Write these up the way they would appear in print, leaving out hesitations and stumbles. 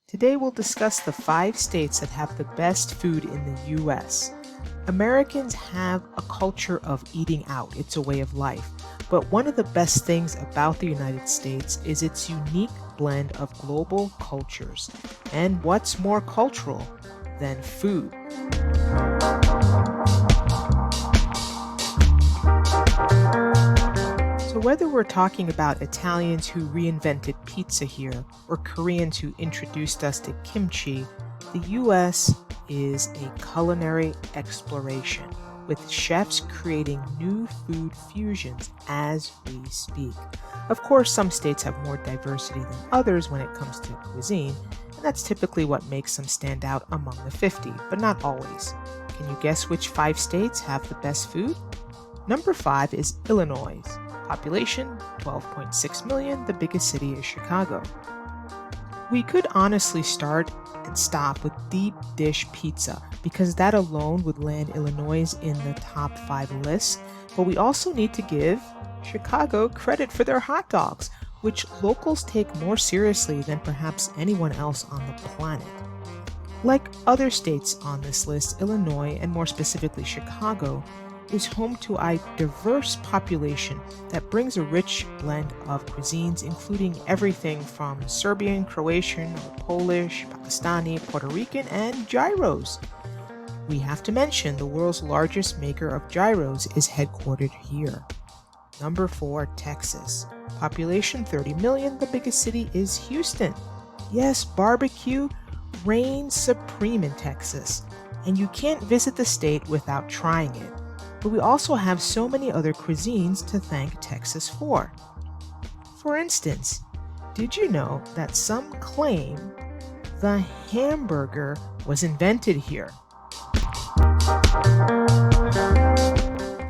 Today we'll discuss the 5 states that have the best food in the US. Americans have a culture of eating out, it's a way of life. But one of the best things about the United States is its unique blend of global cultures. And what's more cultural than food? So whether we're talking about Italians who reinvented pizza here or Koreans who introduced us to kimchi, the US is a culinary exploration, with chefs creating new food fusions as we speak. Of course, some states have more diversity than others when it comes to cuisine, and that's typically what makes them stand out among the 50, but not always. Can you guess which 5 states have the best food? Number 5 is Illinois. Population 12.6 million, the biggest city is Chicago. We could honestly start and stop with deep dish pizza because that alone would land Illinois in the top 5 list, but we also need to give Chicago credit for their hot dogs, which locals take more seriously than perhaps anyone else on the planet. Like other states on this list, Illinois, and more specifically Chicago, is home to a diverse population that brings a rich blend of cuisines, including everything from Serbian, Croatian, or Polish, Pakistani, Puerto Rican, and gyros. We have to mention the world's largest maker of gyros is headquartered here. Number 4, Texas. Population 30 million, the biggest city is Houston. Yes, barbecue reigns supreme in Texas, and you can't visit the state without trying it. But we also have so many other cuisines to thank Texas for. For instance, did you know that some claim the hamburger was invented here?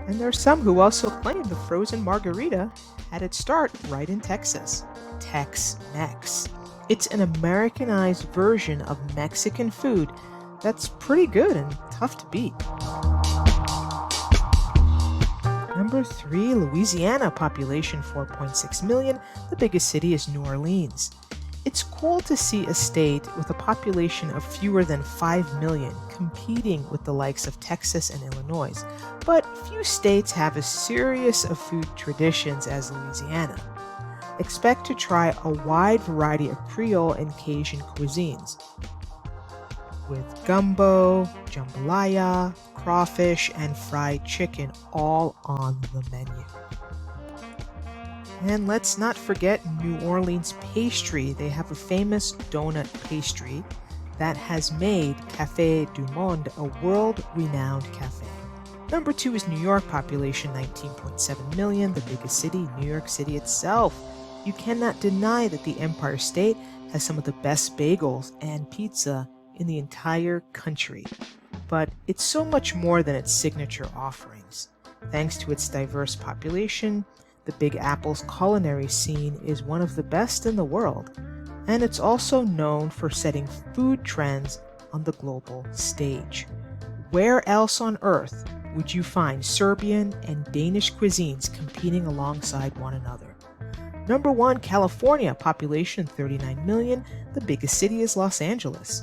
And there are some who also claim the frozen margarita had its start right in Texas. Tex-Mex. It's an Americanized version of Mexican food that's pretty good and tough to beat. Number 3, Louisiana, population 4.6 million, the biggest city is New Orleans. It's cool to see a state with a population of fewer than 5 million competing with the likes of Texas and Illinois, but few states have as serious of food traditions as Louisiana. Expect to try a wide variety of Creole and Cajun cuisines, with gumbo, jambalaya, crawfish, and fried chicken all on the menu. And let's not forget New Orleans pastry. They have a famous donut pastry that has made Café du Monde a world-renowned cafe. Number 2 is New York, population 19.7 million, the biggest city, New York City itself. You cannot deny that the Empire State has some of the best bagels and pizza in the entire country. But it's so much more than its signature offerings. Thanks to its diverse population, the Big Apple's culinary scene is one of the best in the world, and it's also known for setting food trends on the global stage. Where else on earth would you find Serbian and Danish cuisines competing alongside one another? Number 1, California, population 39 million, the biggest city is Los Angeles.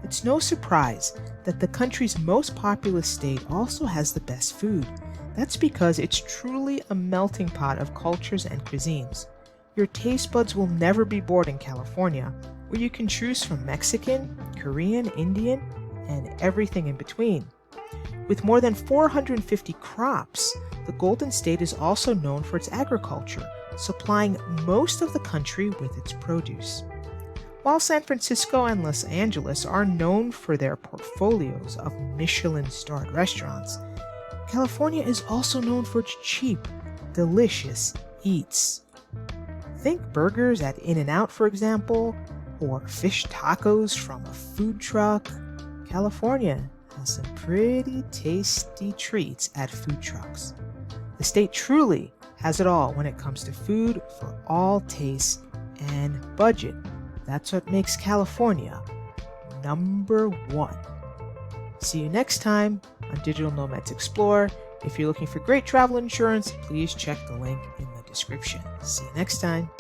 It's no surprise that the country's most populous state also has the best food. That's because it's truly a melting pot of cultures and cuisines. Your taste buds will never be bored in California, where you can choose from Mexican, Korean, Indian, and everything in between. With more than 450 crops, the Golden State is also known for its agriculture, supplying most of the country with its produce. While San Francisco and Los Angeles are known for their portfolios of Michelin-starred restaurants, California is also known for its cheap, delicious eats. Think burgers at In-N-Out, for example, or fish tacos from a food truck. California has some pretty tasty treats at food trucks. The state truly has it all when it comes to food for all tastes and budget. That's what makes California number 1. See you next time on Digital Nomads Explore. If you're looking for great travel insurance, please check the link in the description. See you next time.